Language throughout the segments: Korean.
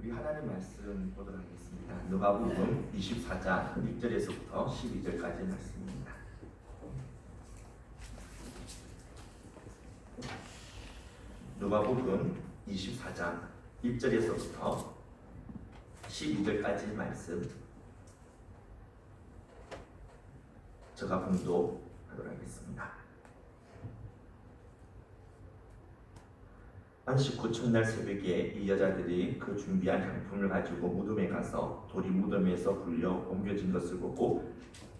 우리 하나님 말씀 보도록 하겠습니다. 누가복음 24장 1절에서부터 12절까지 말씀입니다. 누가복음 24장 1절에서부터 12절까지 말씀 제가 봉독하도록 하겠습니다. 안식 후 첫날 새벽에 이 여자들이 그 준비한 향품을 가지고 무덤에 가서 돌이 무덤에서 굴려 옮겨진 것을 보고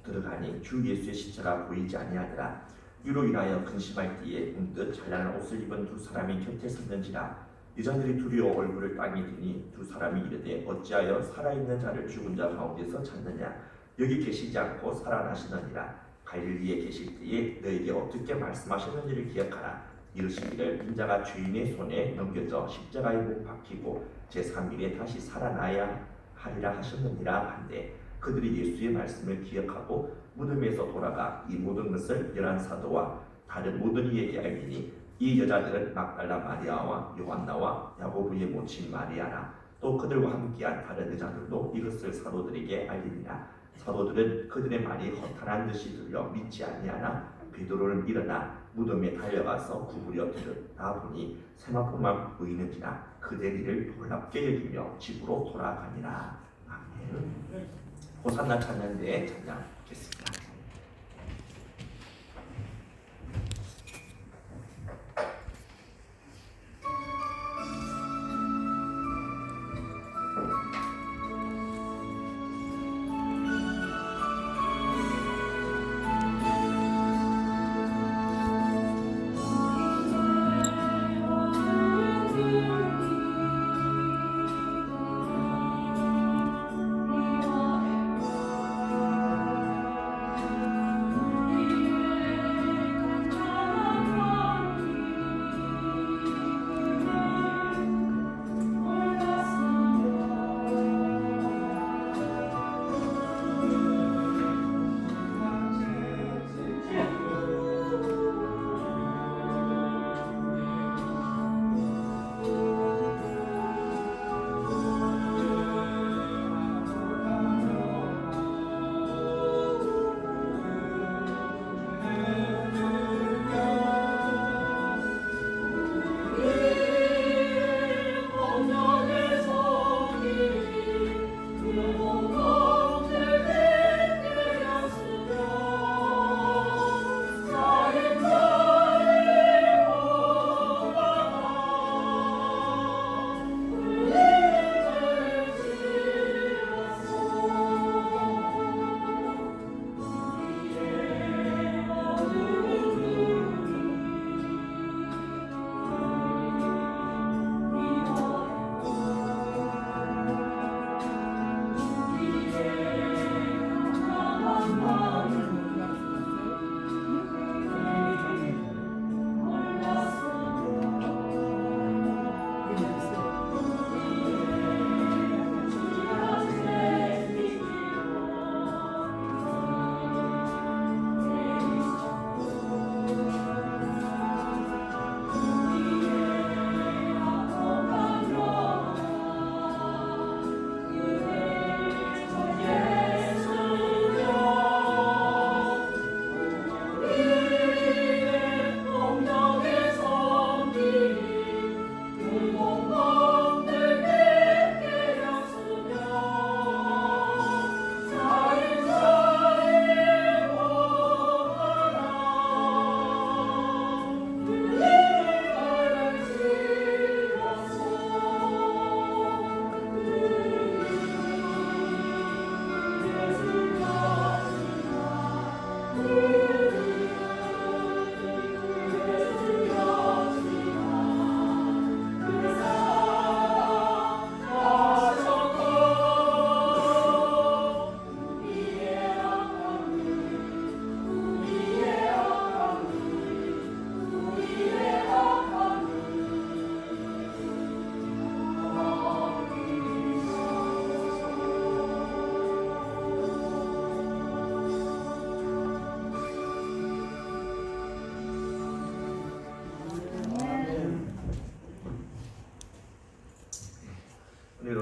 들어가니 주 예수의 시체가 보이지 아니하더라. 이로 인하여 근심할 때에 문득 찬란한 옷을 입은 두 사람이 곁에 섰는지라. 여자들이 두려워 얼굴을 땅에 드니 두 사람이 이르되 어찌하여 살아있는 자를 죽은 자 가운데서 찾느냐. 여기 계시지 않고 살아나시느니라. 갈릴리에 계실 때에 너에게 어떻게 말씀하셨는지를 기억하라. 이르시기를 인자가 주인의 손에 넘겨져 십자가에 못 박히고 제3일에 다시 살아나야 하리라 하셨느니라 한데 그들이 예수의 말씀을 기억하고 무덤에서 돌아가 이 모든 것을 열한 사도와 다른 모든 이에게 알리니 이 여자들은 막달라 마리아와 요한나와 야고보의 모친 마리아라. 또 그들과 함께한 다른 여자들도 이것을 사도들에게 알리니라. 사도들은 그들의 말이 허탄한 듯이 들려 믿지 아니하나 베드로는 일어나 무덤에 달려가서 구부려 들다 보니 세마포만 보이는지라 그들 일을 놀랍게 여기며 집으로 돌아가니라. 아멘. 호산나 찬양대에 찬양하겠습니다.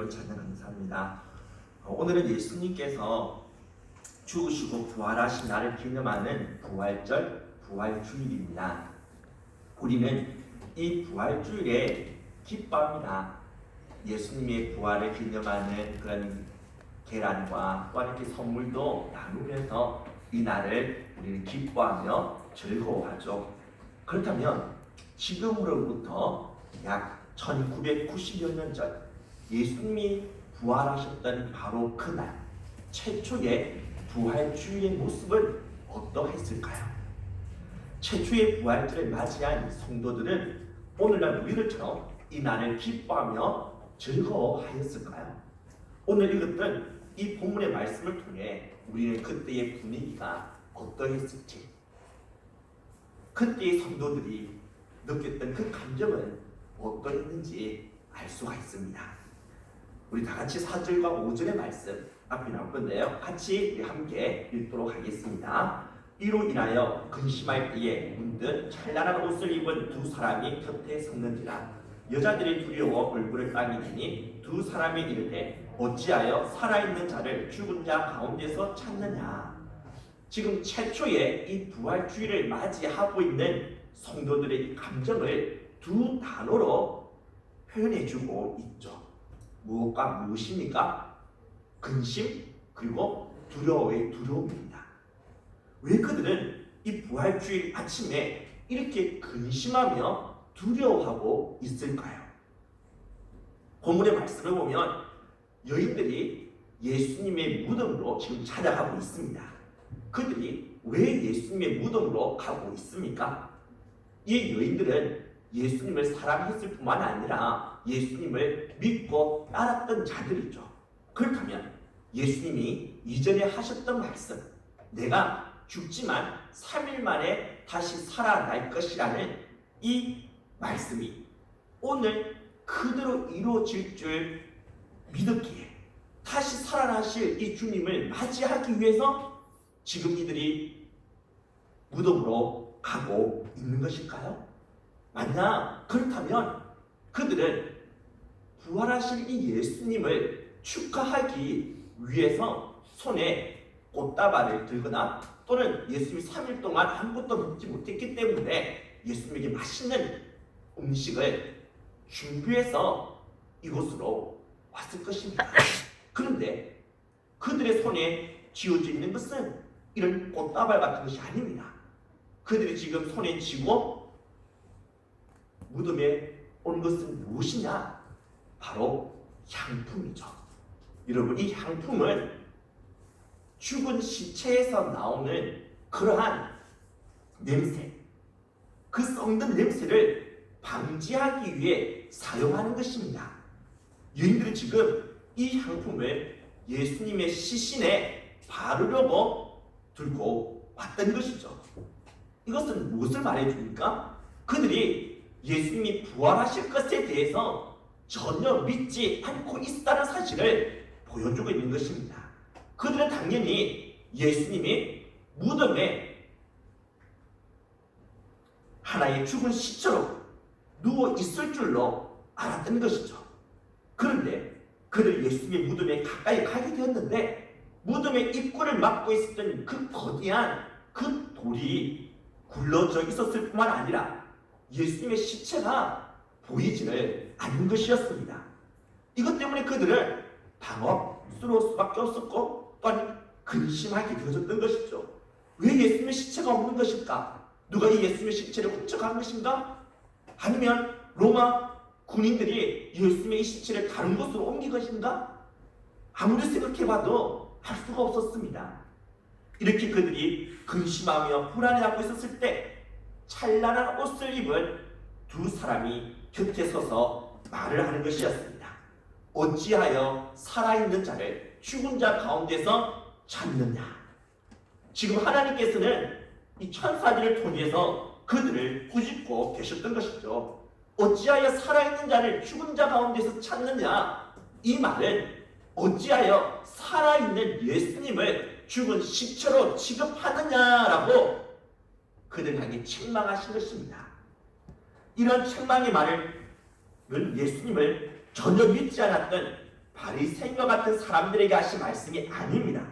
주님을 찬양 감사합니다. 오늘은 예수님께서 죽으시고 부활하신 날을 기념하는 부활절, 부활주일입니다. 우리는 이 부활주일에 기뻐합니다. 예수님의 부활을 기념하는 그런 계란과 또한 이렇게 선물도 나누면서 이 날을 우리는 기뻐하며 즐거워하죠. 그렇다면 지금으로부터 약 1990여 년 전 예수님이 부활하셨던 바로 그날 최초의 부활주일의 모습은 어떠했을까요? 최초의 부활절을 맞이한 성도들은 오늘날 우리들처럼 이 날을 기뻐하며 즐거워하였을까요? 오늘 읽었던 이 본문의 말씀을 통해 우리는 그때의 분위기가 어떠했을지, 그때의 성도들이 느꼈던 그 감정은 어떠했는지 알 수가 있습니다. 우리 다 같이 4절과 5절의 말씀 앞에 나올 건데요. 같이 우리 함께 읽도록 하겠습니다. 이로 인하여 근심할 때에 문득 찬란한 옷을 입은 두 사람이 곁에 섰는지라. 여자들이 두려워 얼굴을 땅이니 두 사람이 이르되 어찌하여 살아있는 자를 죽은 자 가운데서 찾느냐. 지금 최초의 이 부활주일을 맞이하고 있는 성도들의 감정을 두 단어로 표현해주고 있죠. 무엇과 무엇입니까? 근심 그리고 두려움의 두려움입니다. 왜 그들은 이 부활주일 아침에 이렇게 근심하며 두려워하고 있을까요? 본문의 말씀을 보면 여인들이 예수님의 무덤으로 지금 찾아가고 있습니다. 그들이 왜 예수님의 무덤으로 가고 있습니까? 이 여인들은 예수님을 사랑했을 뿐만 아니라 예수님을 믿고 따랐던 자들이죠. 그렇다면 예수님이 이전에 하셨던 말씀, 내가 죽지만 3일 만에 다시 살아날 것이라는 이 말씀이 오늘 그대로 이루어질 줄 믿었기에 다시 살아나실 이 주님을 맞이하기 위해서 지금 이들이 무덤으로 가고 있는 것일까요? 만약 그렇다면 그들은 부활하실 이 예수님을 축하하기 위해서 손에 꽃다발을 들거나 또는 예수님이 3일 동안 아무것도 먹지 못했기 때문에 예수님에게 맛있는 음식을 준비해서 이곳으로 왔을 것입니다. 그런데 그들의 손에 쥐어져 있는 것은 이런 꽃다발 같은 것이 아닙니다. 그들이 지금 손에 쥐고 무덤에 온 것은 무엇이냐? 바로 향품이죠. 여러분, 이 향품은 죽은 시체에서 나오는 그러한 냄새, 그 썩는 냄새를 방지하기 위해 사용하는 것입니다. 여인들은 지금 이 향품을 예수님의 시신에 바르려고 들고 왔던 것이죠. 이것은 무엇을 말해줍니까? 그들이 예수님이 부활하실 것에 대해서 전혀 믿지 않고 있다는 사실을 보여주고 있는 것입니다. 그들은 당연히 예수님이 무덤에 하나의 죽은 시체로 누워 있을 줄로 알았던 것이죠. 그런데 그들 예수님의 무덤에 가까이 가게 되었는데 무덤의 입구를 막고 있었던 그 거대한 그 돌이 굴러져 있었을 뿐만 아니라 예수님의 시체가 보이지를 않는 것이었습니다. 이것 때문에 그들은 당혹스러울 수밖에 없었고 또한 근심하게 되어졌던 것이죠. 왜 예수님의 시체가 없는 것일까? 누가 이 예수님의 시체를 훔쳐간 것인가? 아니면 로마 군인들이 예수님의 시체를 다른 곳으로 옮긴 것인가? 아무리 생각해봐도 알 수가 없었습니다. 이렇게 그들이 근심하며 불안해하고 있었을 때 찬란한 옷을 입은 두 사람이 곁에 서서 말을 하는 것이었습니다. 어찌하여 살아있는 자를 죽은 자 가운데서 찾느냐? 지금 하나님께서는 이 천사들을 통해서 그들을 꾸짖고 계셨던 것이죠. 어찌하여 살아있는 자를 죽은 자 가운데서 찾느냐? 이 말은 어찌하여 살아있는 예수님을 죽은 시체로 취급하느냐라고 그들 향해 책망하신 것입니다. 이런 책망의 말을 예수님을 전혀 믿지 않았던 바리새인과 같은 사람들에게 하신 말씀이 아닙니다.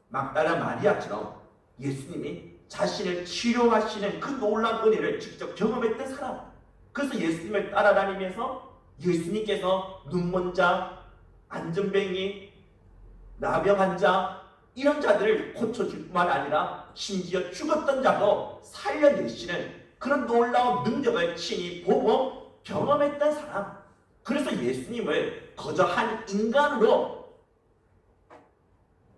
막달라 마리아처럼 예수님이 자신을 치료하시는 그 놀라운 은혜를 직접 경험했던 사람, 그래서 예수님을 따라다니면서 예수님께서 눈먼 자, 안전뱅이, 나병한 자, 이런 자들을 고쳐줄 뿐만 아니라 심지어 죽었던 자도 살려내시는 그런 놀라운 능력을 친히 보고 경험했던 사람, 그래서 예수님을 거저 한 인간으로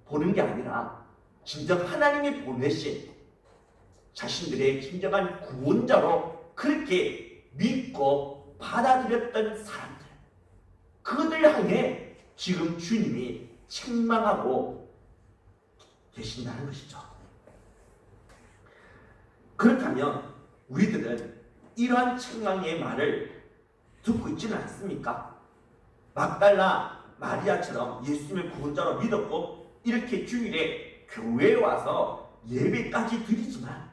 보는 게 아니라 진정 하나님이 보내신 자신들의 진정한 구원자로 그렇게 믿고 받아들였던 사람들, 그들 향해 지금 주님이 책망하고 계신다는 것이죠. 그렇다면 우리들은 이러한 책망의 말을 듣고 있지는 않습니까? 막달라 마리아처럼 예수님을 구원자로 믿었고 이렇게 주일에 교회에 와서 예배까지 드리지만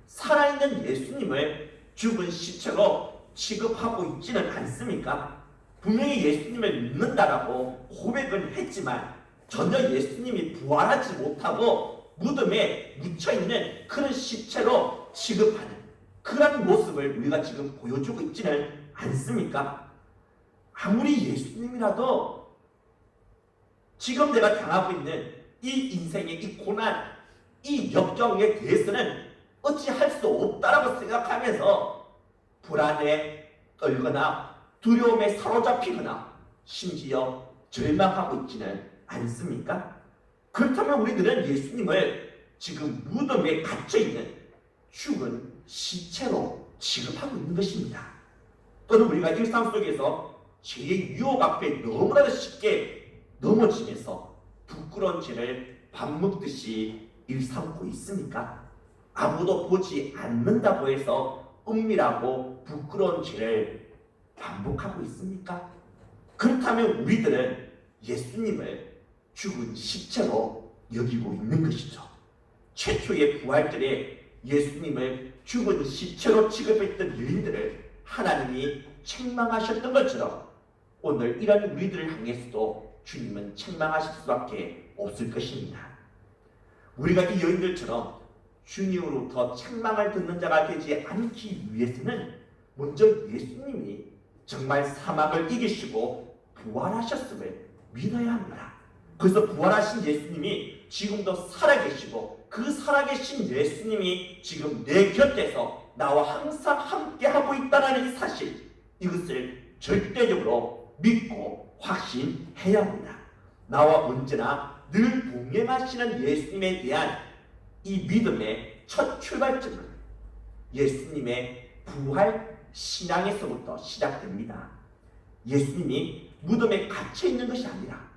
살아있는 예수님을 죽은 시체로 취급하고 있지는 않습니까? 분명히 예수님을 믿는다라고 고백은 했지만 전혀 예수님이 부활하지 못하고 무덤에 묻혀있는 그런 시체로 취급하는 그런 모습을 우리가 지금 보여주고 있지는 않습니까? 아무리 예수님이라도 지금 내가 당하고 있는 이 인생의 이 고난, 이 역경에 대해서는 어찌할 수 없다라고 생각하면서 불안에 떨거나 두려움에 사로잡히거나 심지어 절망하고 있지는 않습니까? 그렇다면 우리들은 예수님을 지금 무덤에 갇혀있는 죽은 시체로 취급하고 있는 것입니다. 또는 우리가 일상 속에서 죄의 유혹 앞에 너무나도 쉽게 넘어지면서 부끄러운 죄를 밥 먹듯이 일삼고 있습니까? 아무도 보지 않는다고 해서 은밀하고 부끄러운 죄를 반복하고 있습니까? 그렇다면 우리들은 예수님을 죽은 시체로 여기고 있는 것이죠. 최초의 부활절에 예수님을 죽은 시체로 취급했던 유인들을 하나님이 책망하셨던 것처럼 오늘 이런 우리들을 향해서도 주님은 책망하실 수밖에 없을 것입니다. 우리가 이 여인들처럼 주님으로부터 책망을 듣는 자가 되지 않기 위해서는 먼저 예수님이 정말 사망을 이기시고 부활하셨음을 믿어야 합니다. 그래서 부활하신 예수님이 지금도 살아계시고 그 살아계신 예수님이 지금 내 곁에서 나와 항상 함께하고 있다는 이 사실, 이것을 절대적으로 믿고 확신해야 합니다. 나와 언제나 늘 동행하시는 예수님에 대한 이 믿음의 첫 출발점은 예수님의 부활 신앙에서부터 시작됩니다. 예수님이 무덤에 갇혀 있는 것이 아니라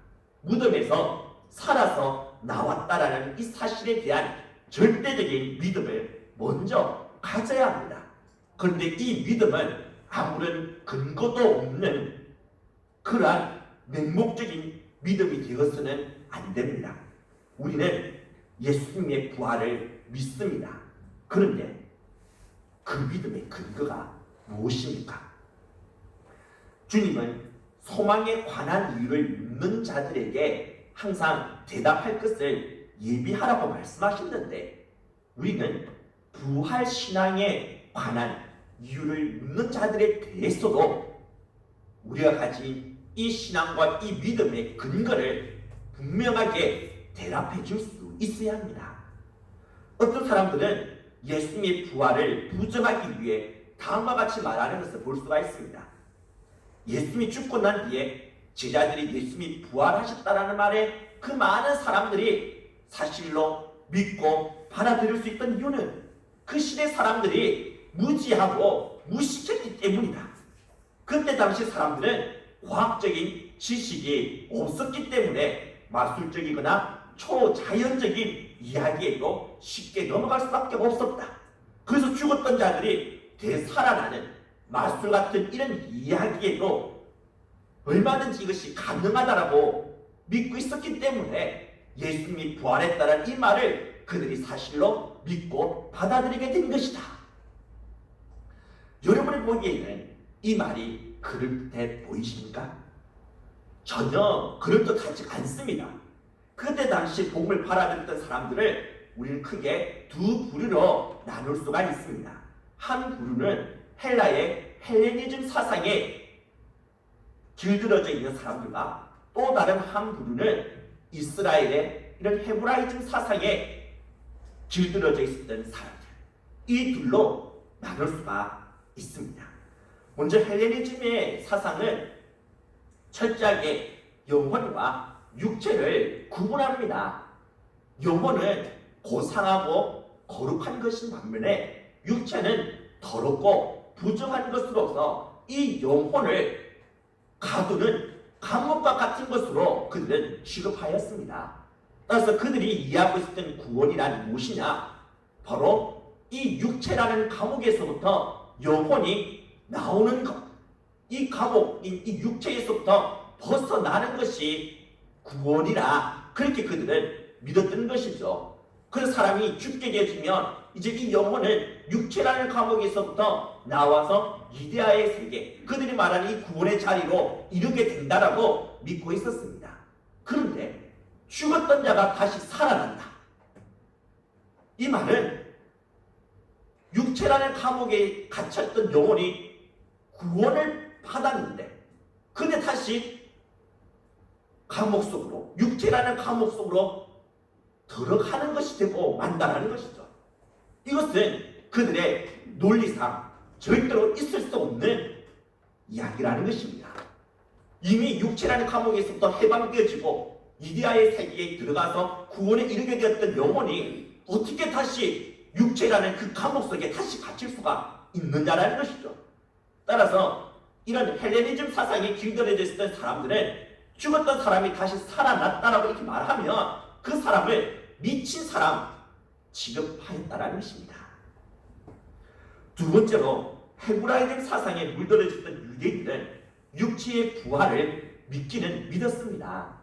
무덤에서 살아서 나왔다라는 이 사실에 대한 절대적인 믿음을 먼저 가져야 합니다. 그런데 이 믿음은 아무런 근거도 없는 그러한 맹목적인 믿음이 되어서는 안 됩니다. 우리는 예수님의 부활을 믿습니다. 그런데 그 믿음의 근거가 무엇입니까? 주님은 소망에 관한 이유를 묻는 자들에게 항상 대답할 것을 예비하라고 말씀하셨는데 우리는 부활 신앙에 관한 이유를 묻는 자들에 대해서도 우리가 가진 이 신앙과 이 믿음의 근거를 분명하게 대답해 줄 수 있어야 합니다. 어떤 사람들은 예수님의 부활을 부정하기 위해 다음과 같이 말하는 것을 볼 수가 있습니다. 예수님이 죽고 난 뒤에 제자들이 예수님이 부활하셨다라는 말에 그 많은 사람들이 사실로 믿고 받아들일 수 있던 이유는 그 시대 사람들이 무지하고 무식했기 때문이다. 그때 당시 사람들은 과학적인 지식이 없었기 때문에 마술적이거나 초자연적인 이야기에도 쉽게 넘어갈 수밖에 없었다. 그래서 죽었던 자들이 되살아나는 마술 같은 이런 이야기에도 얼마든지 이것이 가능하다라고 믿고 있었기 때문에 예수님이 부활했다는 이 말을 그들이 사실로 믿고 받아들이게 된 것이다. 여러분이 보기에는 이 말이 그럴듯해 보이십니까? 전혀 그럴듯하지 않습니다. 그때 당시 복음을 받아들였던 사람들을 우리는 크게 두 부류로 나눌 수가 있습니다. 한 부류는 헬라의 헬레니즘 사상에 길들여져 있는 사람들과 또 다른 한 부류는 이스라엘의 이런 헤브라이즘 사상에 길들여져 있었던 사람들, 이 둘로 나눌 수가 있습니다. 먼저 헬레니즘의 사상은 철저하게 영혼과 육체를 구분합니다. 영혼은 고상하고 거룩한 것인 반면에 육체는 더럽고 부정한 것으로서 이 영혼을 가두는 감옥과 같은 것으로 그들은 취급하였습니다. 따라서 그들이 이해하고 있었던 구원이란 무엇이냐? 바로 이 육체라는 감옥에서부터 영혼이 나오는 것, 이 감옥인 이 육체에서부터 벗어나는 것이 구원이라 그렇게 그들은 믿었던 것이죠. 그래서 사람이 죽게 되어지면 이제 이 영혼은 육체라는 감옥에서부터 나와서 이데아의 세계, 그들이 말하는 이 구원의 자리로 이르게 된다라고 믿고 있었습니다. 그런데 죽었던 자가 다시 살아난다. 이 말은 육체라는 감옥에 갇혔던 영혼이 구원을 받았는데 근데 다시 감옥 속으로, 육체라는 감옥 속으로 들어가는 것이 되고 만다라는 것이죠. 이것은 그들의 논리상 절대로 있을 수 없는 이야기라는 것입니다. 이미 육체라는 감옥에서부터 해방되어지고 이데아의 세계에 들어가서 구원에 이르게 되었던 영혼이 어떻게 다시 육체라는 그 감옥 속에 다시 갇힐 수가 있느냐라는 것이죠. 따라서 이런 헬레니즘 사상에 길들여져 있었던 사람들은 죽었던 사람이 다시 살아났다라고 이렇게 말하면 그 사람을 미친 사람 취급하였다라는 것입니다. 두 번째로 헤브라이즘 사상에 물들어졌던 유대인들은 육체의 부활을 믿기는 믿었습니다.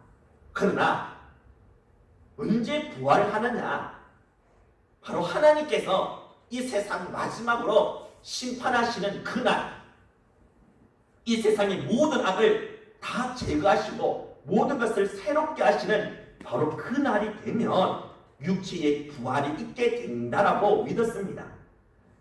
그러나 언제 부활하느냐? 바로 하나님께서 이 세상 마지막으로 심판하시는 그날, 이 세상의 모든 악을 다 제거하시고 모든 것을 새롭게 하시는 바로 그 날이 되면 육체의 부활이 있게 된다라고 믿었습니다.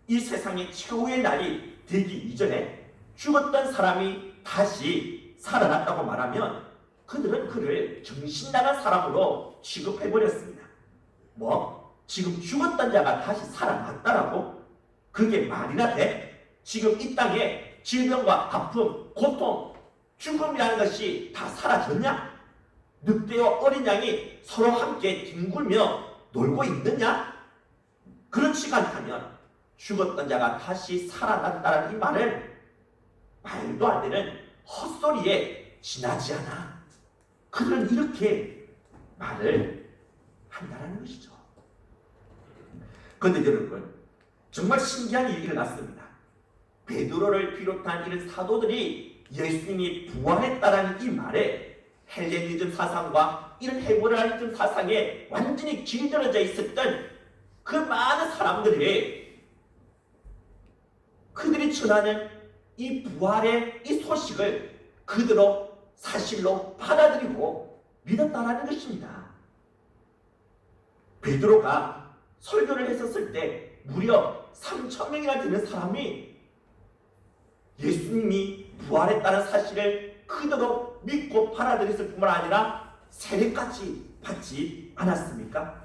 이 세상의 최후의 날이 되기 이전에 죽었던 사람이 다시 살아났다고 말하면 그들은 그를 정신 나간 사람으로 취급해버렸습니다. 지금 죽었던 자가 다시 살아났다라고? 그게 말이나 돼? 지금 이 땅에 질병과 아픔, 고통, 죽음이라는 것이 다 사라졌냐? 늑대와 어린 양이 서로 함께 뒹굴며 놀고 있느냐? 그렇지가 않다면 죽었던 자가 다시 살아났다는 이 말은 말도 안 되는 헛소리에 지나지 않아. 그들은 이렇게 말을 한다는 것이죠. 그런데 여러분, 정말 신기한 일이 일어났습니다. 베드로를 비롯한 이런 사도들이 예수님이 부활했다라는 이 말에 헬레니즘 사상과 이런 헤브라이즘 사상에 완전히 길들여져 있었던 그 많은 사람들이 그들이 전하는 이 부활의 이 소식을 그대로 사실로 받아들이고 믿었다라는 것입니다. 베드로가 설교를 했었을 때 무려 3,000명이나 되는 사람이 예수님이 부활했다는 사실을 그대로 믿고 받아들였을 뿐만 아니라 세례까지 받지 않았습니까?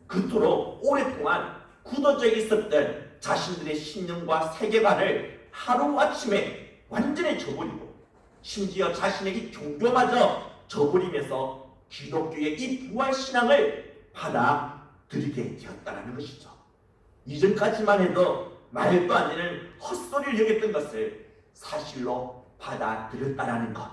그토록 오랫동안 굳어져 있었던 자신들의 신념과 세계관을 하루아침에 완전히 저버리고 심지어 자신의 이 종교마저 저버리면서 기독교의 이 부활신앙을 받아들이게 되었다는 것이죠. 이전까지만 해도 말도 안 되는 헛소리를 여겼던 것을 사실로 받아들였다는 것,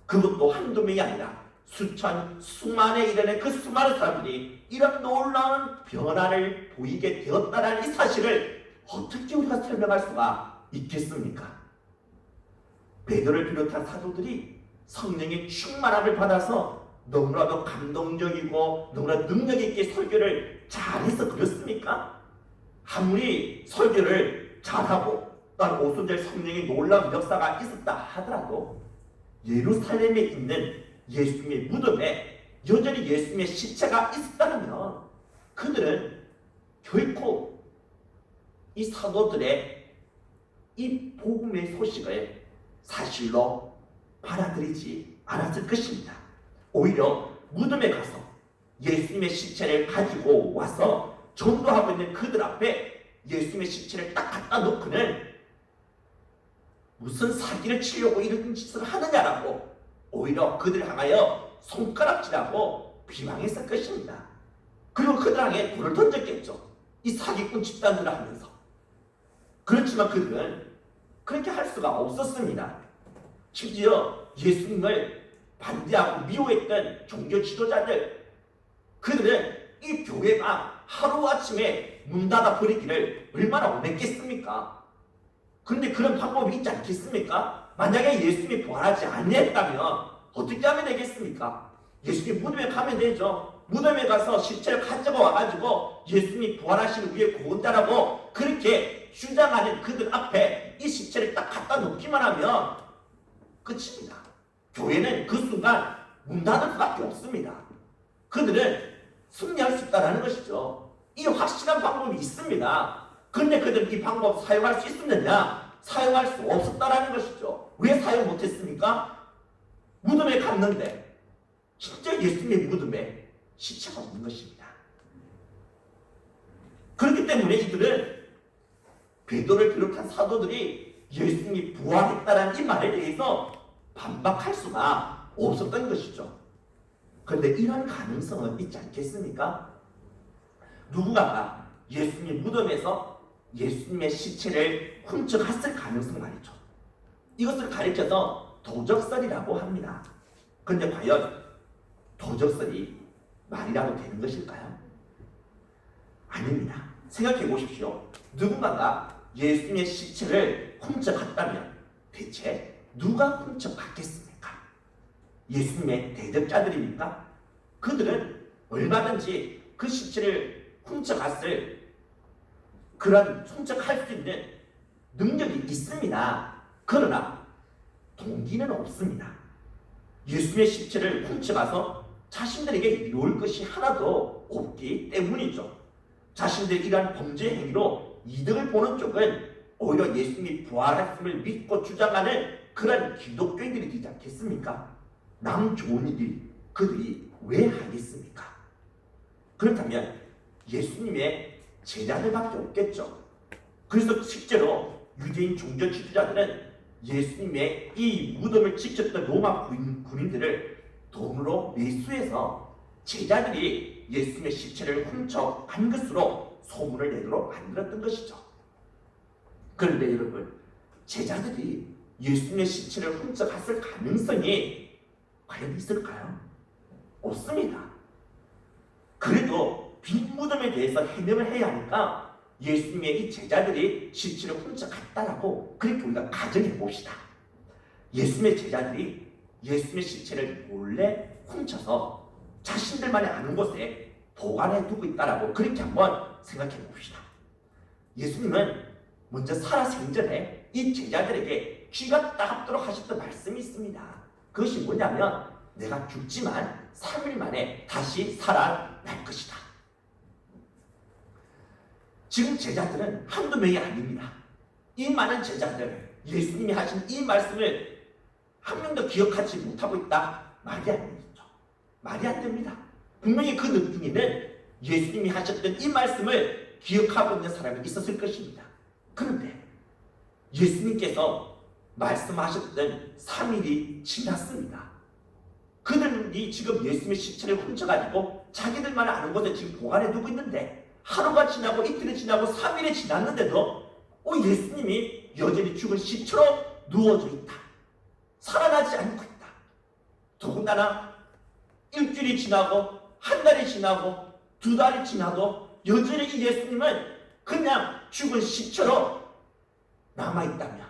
그것도 한두 명이 아니라 수천, 수만에 이르는 그 수많은 사람들이 이런 놀라운 변화를 보이게 되었다는 이 사실을 어떻게 우리가 설명할 수가 있겠습니까? 베드로를 비롯한 사도들이 성령의 충만함을 받아서 너무나도 감동적이고 너무나 능력 있게 설교를 잘해서 그렇습니까? 아무리 설교를 잘하고 또한 오순절 성령의 놀라운 역사가 있었다 하더라도 예루살렘에 있는 예수님의 무덤에 여전히 예수님의 시체가 있었다면 그들은 결코 이 사도들의 이 복음의 소식을 사실로 받아들이지 않았을 것입니다. 오히려 무덤에 가서 예수님의 시체를 가지고 와서 전도하고 있는 그들 앞에 예수님의 시체를 딱 갖다 놓고는 무슨 사기를 치려고 이런 짓을 하느냐라고 오히려 그들 향하여 손가락질하고 비방했을 것입니다. 그리고 그들 향해 돌을 던졌겠죠. 이 사기꾼 집단들을 하면서. 그렇지만 그들은 그렇게 할 수가 없었습니다. 심지어 예수님을 반대하고 미워했던 종교 지도자들, 그들은 이 교회가 하루아침에 문 닫아 버리기를 얼마나 원했겠습니까? 그런데 그런 방법이 있지 않겠습니까? 만약에 예수님이 부활하지 않았다면 어떻게 하면 되겠습니까? 예수님 무덤에 가면 되죠. 무덤에 가서 시체를 가지고 와가지고 예수님이 부활하신 후에 구원자라고 그렇게 주장하는 그들 앞에 이 시체를 딱 갖다 놓기만 하면 끝입니다. 교회는 그 순간 문 닫을 수밖에 없습니다. 그들은 승리할 수 있다는 것이죠. 이 확실한 방법이 있습니다. 그런데 그들은 이 방법 사용할 수 있었느냐? 사용할 수 없었다는 것이죠. 왜 사용 못했습니까? 무덤에 갔는데 진짜 예수님의 무덤에 시체가 없는 것입니다. 그렇기 때문에 이들은 베드로를 비롯한 사도들이 예수님이 부활했다는 이 말에 대해서 반박할 수가 없었던 것이죠. 그런데 이런 가능성은 있지 않겠습니까? 누군가가 예수님 무덤에서 예수님의 시체를 훔쳐갔을 가능성 말이죠. 이것을 가리켜서 도적설이라고 합니다. 그런데 과연 도적설이 말이라도 되는 것일까요? 아닙니다. 생각해 보십시오. 누군가가 예수님의 시체를 훔쳐갔다면 대체 누가 훔쳐갔겠습니까? 예수님의 대적자들입니까? 그들은 얼마든지 그 시체를 훔쳐갈 수 있는 능력이 있습니다. 그러나 동기는 없습니다. 예수님의 시체를 훔쳐가서 자신들에게 이로울 것이 하나도 없기 때문이죠. 자신들의 이러한 범죄 행위로 이득을 보는 쪽은 오히려 예수님이 부활했음을 믿고 주장하는 그런 기독교인들이 되지 않겠습니까? 남 좋은 일 그들이 왜 하겠습니까? 그렇다면 예수님의 제자들밖에 없겠죠. 그래서 실제로 유대인 종교 지도자들은 예수님의 이 무덤을 지켰던 로마 군인들을 돈으로 매수해서 제자들이 예수님의 시체를 훔쳐간 것으로 소문을 내도록 만들었던 것이죠. 그런데 여러분, 제자들이 예수님의 시체를 훔쳐갔을 가능성이 과연 있을까요? 없습니다. 그래도 빈 무덤에 대해서 해명을 해야 하니까 예수님의 이 제자들이 시체를 훔쳐갔다라고 그렇게 우리가 가정해 봅시다. 예수님의 제자들이 예수님의 시체를 몰래 훔쳐서 자신들만이 아는 곳에 보관해 두고 있다라고 그렇게 한번 생각해 봅시다. 예수님은 먼저 살아생전에 이 제자들에게 귀가 따갑도록 하셨던 말씀이 있습니다. 그것이 뭐냐면 내가 죽지만 3일 만에 다시 살아날 것이다. 지금 제자들은 한두 명이 아닙니다. 이 많은 제자들, 예수님이 하신 이 말씀을 한 명도 기억하지 못하고 있다? 말이 안 되죠. 말이 안 됩니다. 분명히 그 중에는 예수님이 하셨던 이 말씀을 기억하고 있는 사람이 있었을 것입니다. 그런데 예수님께서 말씀하셨던 3일이 지났습니다. 그들이 지금 예수님의 시체를 훔쳐가지고 자기들만 아는 곳에 지금 보관해 두고 있는데 하루가 지나고 이틀이 지나고 3일이 지났는데도 예수님이 여전히 죽은 시체로 누워져 있다. 살아나지 않고 있다. 더군다나 일주일이 지나고 한 달이 지나고 2달이 지나도 여전히 이 예수님은 그냥 죽은 시체로 남아있다면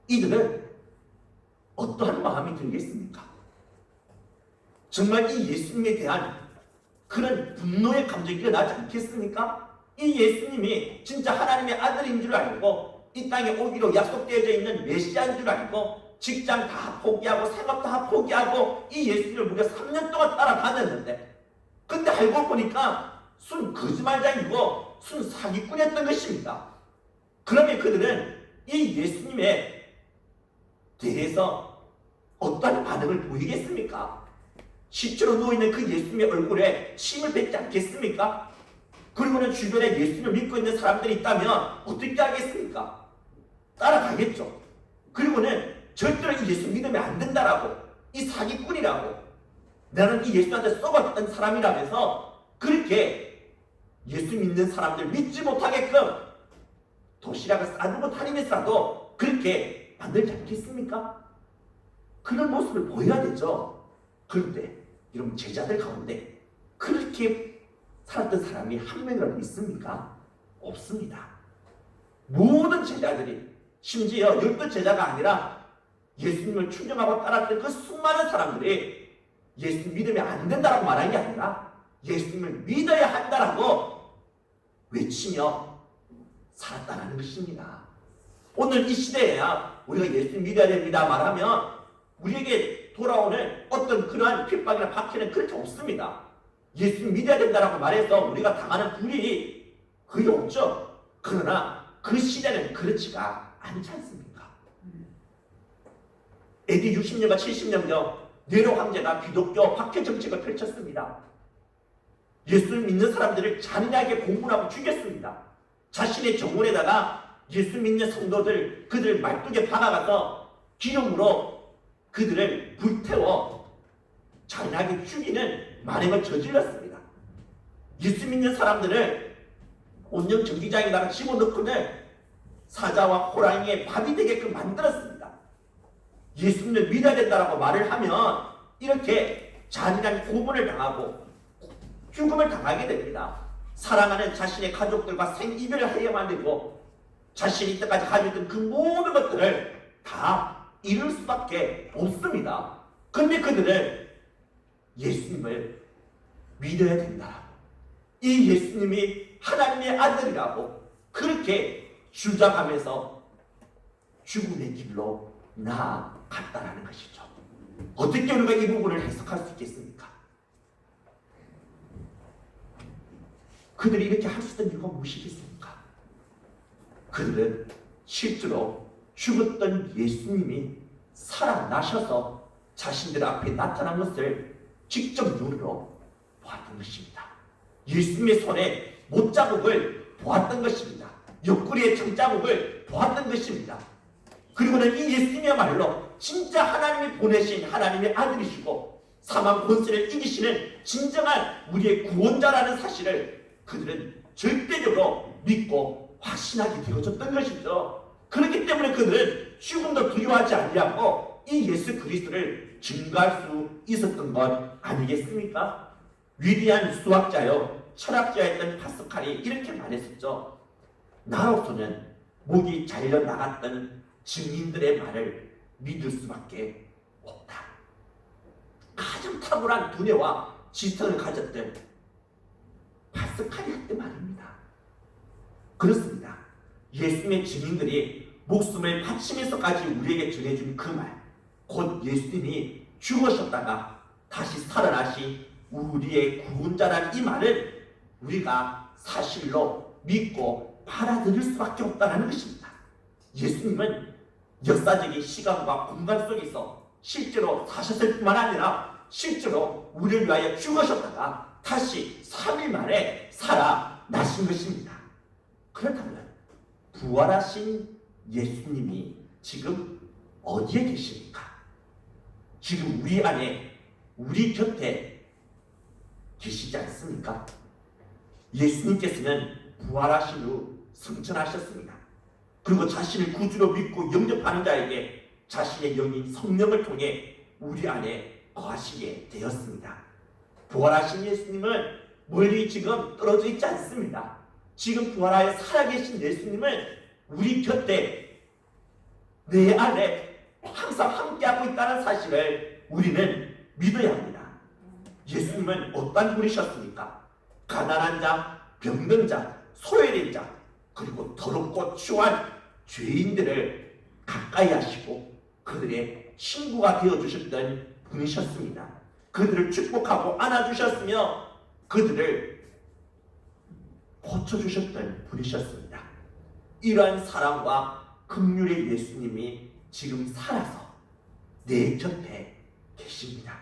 이들은 어떠한 마음이 들겠습니까? 정말 이 예수님에 대한 그런 분노의 감정이 일어나지 않겠습니까? 이 예수님이 진짜 하나님의 아들인 줄 알고 이 땅에 오기로 약속되어져 있는 메시아인 줄 알고 직장 다 포기하고 생업 다 포기하고 이 예수님을 무려 3년 동안 따라다녔는데, 근데 알고 보니까 순 거짓말장이고 순 사기꾼이었던 것입니다. 그러면 그들은 이 예수님에 대해서 어떤 반응을 보이겠습니까? 실제로 누워있는 그 예수님의 얼굴에 침을 뱉지 않겠습니까? 그리고는 주변에 예수님을 믿고 있는 사람들이 있다면 어떻게 하겠습니까? 따라가겠죠. 그리고는 절대로 이 예수 믿으면 안 된다라고, 이 사기꾼이라고, 나는 이 예수한테 썩었던 사람이라면서 그렇게 예수 믿는 사람들 믿지 못하게끔 도시락을 싸들고 다니면서라도 그렇게 만들지 않겠습니까? 그런 모습을 보여야 되죠. 그런데 여러분, 제자들 가운데 그렇게 살았던 사람이 한 명이라도 있습니까? 없습니다. 모든 제자들이, 심지어 12제자가 아니라 예수님을 추종하고 따랐던 그 수많은 사람들이 예수님 믿으면 안 된다라고 말한 게 아니라 예수님을 믿어야 한다라고 외치며 살았다는 것입니다. 오늘 이 시대에야 우리가 예수님 믿어야 됩니다 말하면 우리에게 돌아오는 어떤 그러한 핍박이나 박해는 그렇게 없습니다. 예수님 믿어야 된다라고 말해서 우리가 당하는 불이 거의 없죠. 그러나 그 시대는 그렇지가 않지 않습니까? AD 60년과 70년 전 네로 황제가 기독교 박해 정책을 펼쳤습니다. 예수를 믿는 사람들을 잔인하게 고문하고 죽였습니다. 자신의 정원에다가 예수 믿는 성도들, 그들을 말뚝에 박아가서 기름으로 그들을 불태워 잔인하게 죽이는 만행을 저질렀습니다. 예수 믿는 사람들을 온영 전기장에다가 집어넣고는 사자와 호랑이의 밥이 되게끔 만들었습니다. 예수님을 믿어야 된다라고 말을 하면 이렇게 잔인한 고문을 당하고 죽음을 당하게 됩니다. 사랑하는 자신의 가족들과 생이별을 해야만 되고 자신이 이때까지 가지고 있던 그 모든 것들을 다 잃을 수밖에 없습니다. 근데 그들은 예수님을 믿어야 된다, 이 예수님이 하나님의 아들이라고 그렇게 주장하면서 죽음의 길로 나아갔다라는 것이죠. 어떻게 우리가 이 부분을 해석할 수 있겠습니까? 그들이 이렇게 할 수 있던 이유가 무엇이겠습니까? 그들은 실제로 죽었던 예수님이 살아나셔서 자신들 앞에 나타난 것을 직접 눈으로 보았던 것입니다. 예수님의 손에 못자국을 보았던 것입니다. 옆구리의 정자국을 보았던 것입니다. 그리고는 이 예수님이야말로 진짜 하나님이 보내신 하나님의 아들이시고 사망 권세를 이기시는 진정한 우리의 구원자라는 사실을 그들은 절대적으로 믿고 확신하게 되어졌던 것이죠. 그렇기 때문에 그들은 죽음도 두려워하지 아니하고 이 예수 그리스도를 증거할 수 있었던 것 아니겠습니까? 위대한 수학자요 철학자였던 파스칼이 이렇게 말했었죠. 나로서는 목이 잘려 나갔던 증인들의 말을 믿을 수밖에 없다. 가장 탁월한 두뇌와 지성을 가졌던 파스칼이 했던 말입니다. 그렇습니다. 예수님의 증인들이 목숨을 바치면서까지 우리에게 전해준 그 말, 곧 예수님이 죽으셨다가 다시 살아나신 우리의 구원자라는 이 말을 우리가 사실로 믿고 받아들일 수밖에 없다는 것입니다. 예수님은 역사적인 시간과 공간 속에서 실제로 사셨을 뿐만 아니라 실제로 우리를 위하여 죽으셨다가 다시 3일 만에 살아나신 것입니다. 그렇다면 부활하신 예수님이 지금 어디에 계십니까? 지금 우리 안에, 우리 곁에 계시지 않습니까? 예수님께서는 부활하신 후 승천하셨습니다. 그리고 자신을 구주로 믿고 영접하는 자에게 자신의 영인 성령을 통해 우리 안에 거하시게 되었습니다. 부활하신 예수님은 멀리 지금 떨어져 있지 않습니다. 지금 부활하여 살아계신 예수님은 우리 곁에, 내 안에 항상 함께하고 있다는 사실을 우리는 믿어야 합니다. 예수님은 어떤 분이셨습니까? 가난한 자, 병든 자, 소외된 자, 그리고 더럽고 추한 죄인들을 가까이 하시고 그들의 친구가 되어주셨던 분이셨습니다. 그들을 축복하고 안아주셨으며 그들을 고쳐주셨던 분이셨습니다. 이러한 사랑과 긍휼의 예수님이 지금 살아서 내 곁에 계십니다.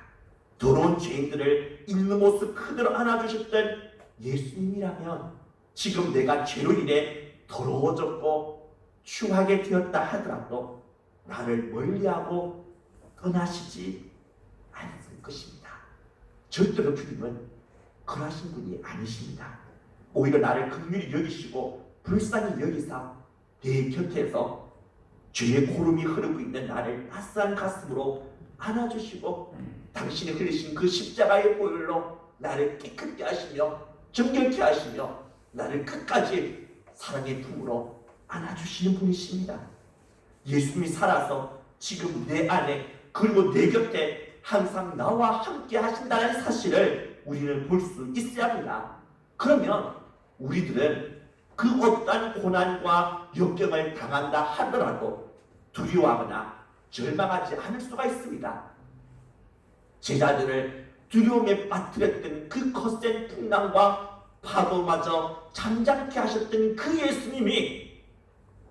더러운 죄인들을 있는 모습 그대로 안아주셨던 예수님이라면 지금 내가 죄로 인해 더러워졌고 추하게 되었다 하더라도 나를 멀리하고 떠나시지 않을 것입니다. 절대로 주님은 그러하신 분이 아니십니다. 오히려 나를 긍휼히 여기시고 불쌍히 여기사 내 곁에서 죄의 고름이 흐르고 있는 나를 따스한 가슴으로 안아주시고 당신이 흘리신 그 십자가의 보혈로 나를 깨끗게 하시며 정결케 하시며 나를 끝까지 사랑의 품으로 안아주시는 분이십니다. 예수님이 살아서 지금 내 안에 그리고 내 곁에 항상 나와 함께 하신다는 사실을 우리는 볼 수 있어야 합니다. 그러면 우리들은 그 어떠한 고난과 역경을 당한다 하더라도 두려워하거나 절망하지 않을 수가 있습니다. 제자들을 두려움에 빠뜨렸던 그 거센 풍랑과 파도마저 잠잠케 하셨던 그 예수님이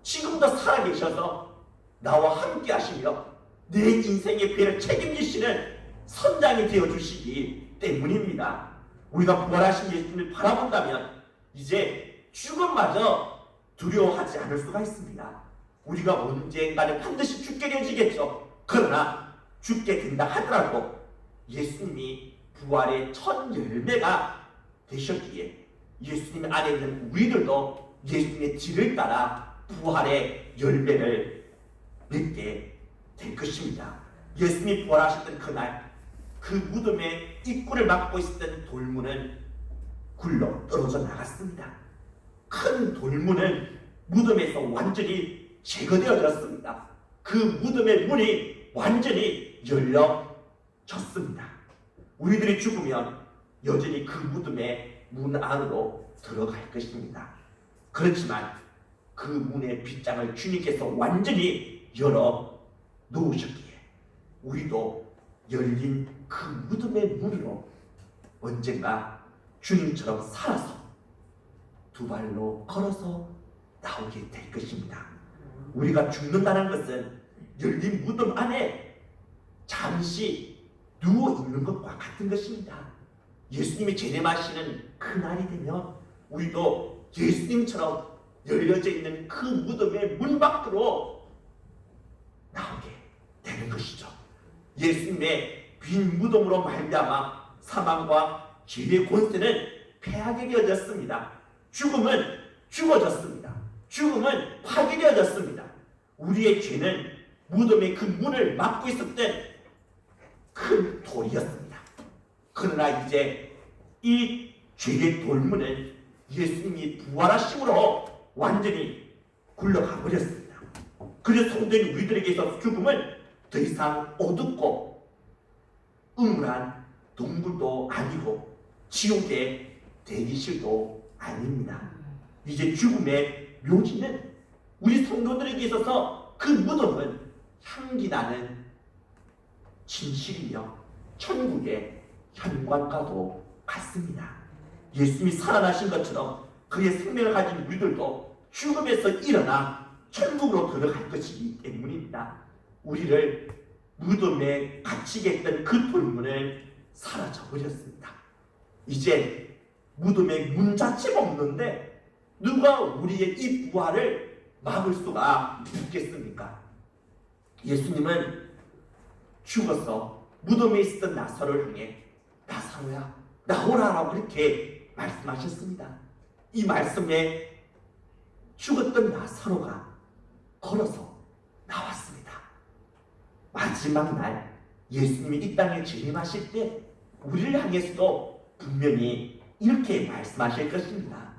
지금도 살아계셔서 나와 함께 하시며 내 인생의 배를 책임지시는 선장이 되어주시기 때문입니다. 우리가 부활하신 예수님을 바라본다면 이제 죽음마저 두려워하지 않을 수가 있습니다. 우리가 언젠가는 반드시 죽게 되어지겠죠. 그러나 죽게 된다 하더라도 예수님이 부활의 첫 열매가 되셨기에 예수님 안에 있는 우리들도 예수님의 뒤를 따라 부활의 열매를 맺게 될 것입니다. 예수님이 부활하셨던 그날 그 무덤의 입구를 막고 있었던 돌문은 굴러 떨어져 나갔습니다. 큰 돌문은 무덤에서 완전히 제거되어졌습니다. 그 무덤의 문이 완전히 열려졌습니다. 우리들이 죽으면 여전히 그 무덤의 문 안으로 들어갈 것입니다. 그렇지만 그 문의 빗장을 주님께서 완전히 열어 놓으셨기에 우리도 열린 그 무덤의 문으로 언젠가 주님처럼 살아서 두 발로 걸어서 나오게 될 것입니다. 우리가 죽는다는 것은 열린 무덤 안에 잠시 누워있는 것과 같은 것입니다. 예수님이 재림하시는 그날이 되면 우리도 예수님처럼 열려져 있는 그 무덤의 문 밖으로 나오게 되는 것이죠. 예수님의 빈 무덤으로 말미암아 사망과 죄의 권세는 패하게 되어졌습니다. 죽음은 죽어졌습니다. 죽음은 파괴되어졌습니다. 우리의 죄는 무덤의 그 문을 막고 있었던 큰 돌이었습니다. 그러나 이제 이 죄의 돌문은 예수님이 부활하심으로 완전히 굴러가 버렸습니다. 그래서 성도인 우리들에게 있어서 죽음은 더 이상 어둡고 음울한 동굴도 아니고 지옥의 대기실도 아닙니다. 이제 죽음의 묘지는 우리 성도들에게 있어서 그 무덤은 향기나는 진실이며 천국의 현관과도 같습니다. 예수님이 살아나신 것처럼 그의 생명을 가진 우리들도 죽음에서 일어나 천국으로 들어갈 것이기 때문입니다. 우리를 무덤에 갇히게 했던 그 돌문을 사라져버렸습니다. 이제 무덤에 문 자체가 없는데 누가 우리의 이 부활을 막을 수가 있겠습니까? 예수님은 죽어서 무덤에 있었던 나사로를 향해 나사로야 나오라라고 이렇게 말씀하셨습니다. 이 말씀에 죽었던 나사로가 걸어서 나왔습니다. 마지막 날 예수님이 이 땅에 재림하실 때 우리를 향해서도 분명히 이렇게 말씀하실 것입니다.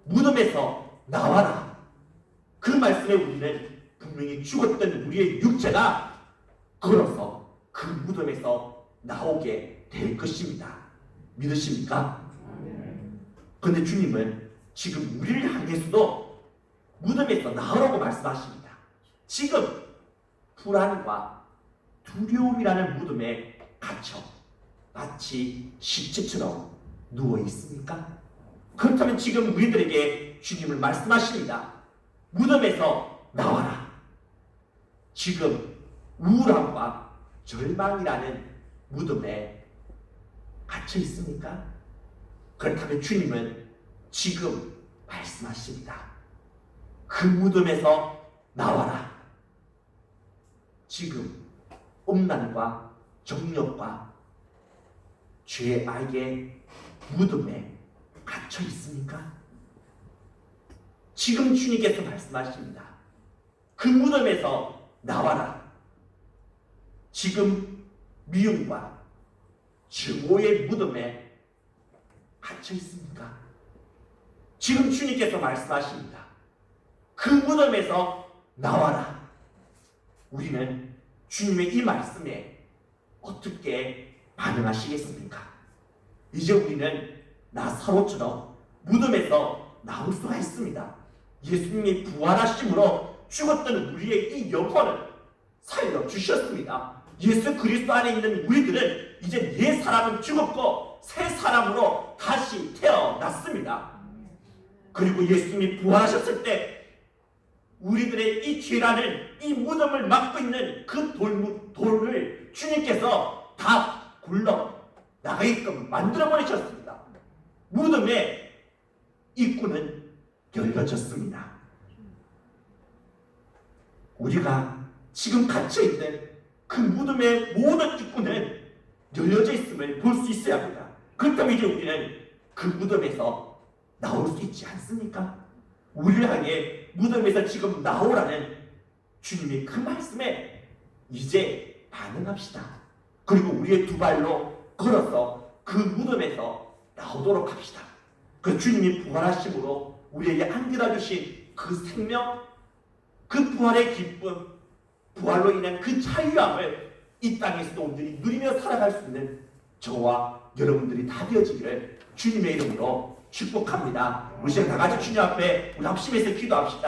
무덤에서 나와라. 그 말씀에 우리는 분명히 죽었던 우리의 육체가 걸어서 그 무덤에서 나오게 될 것입니다. 믿으십니까? 그런데 주님은 지금 우리를 향해서도 무덤에서 나오라고 말씀하십니다. 지금 불안과 두려움이라는 무덤에 갇혀 마치 시체처럼 누워 있습니까? 그렇다면 지금 우리들에게 주님을 말씀하십니다. 무덤에서 나와라. 지금 우울함과 절망이라는 무덤에 갇혀 있습니까? 그렇다면 주님은 지금 말씀하십니다. 그 무덤에서 나와라. 지금 음란과 정욕과 죄의 악의 무덤에 갇혀 있습니까? 지금 주님께서 말씀하십니다. 그 무덤에서 나와라. 지금 미움과 증오의 무덤에 갇혀 있습니까? 지금 주님께서 말씀하십니다. 그 무덤에서 나와라. 우리는 주님의 이 말씀에 어떻게 반응하시겠습니까? 이제 우리는 나사로처럼 무덤에서 나올 수가 있습니다. 예수님이 부활하심으로 죽었던 우리의 이 영혼을 살려주셨습니다. 예수 그리스도 안에 있는 우리들은 이제 옛 사람은 죽었고 새 사람으로 다시 태어났습니다. 그리고 예수님이 부활하셨을 때 우리들의 이 죄라는 이 무덤을 막고 있는 그 돌을 주님께서 다 굴러 나가게끔 만들어 버리셨습니다. 무덤의 입구는 열려졌습니다. 우리가 지금 갇혀있는 그 무덤의 모든 입구는 열려져 있음을 볼 수 있어야 합니다. 그렇다면 이제 우리는 그 무덤에서 나올 수 있지 않습니까? 우리를 향해 무덤에서 지금 나오라는 주님의 그 말씀에 이제 반응합시다. 그리고 우리의 두 발로 걸어서 그 무덤에서 나오도록 합시다. 그 주님이 부활하심으로 우리에게 안겨다 주신 그 생명, 그 부활의 기쁨, 부활로 인한 그 자유함을 이 땅에서도 온전히 누리며 살아갈 수 있는 저와 여러분들이 다 되어지기를 주님의 이름으로 축복합니다. 우리 시간 다 같이 주님 앞에 우리 합심해서 기도합시다.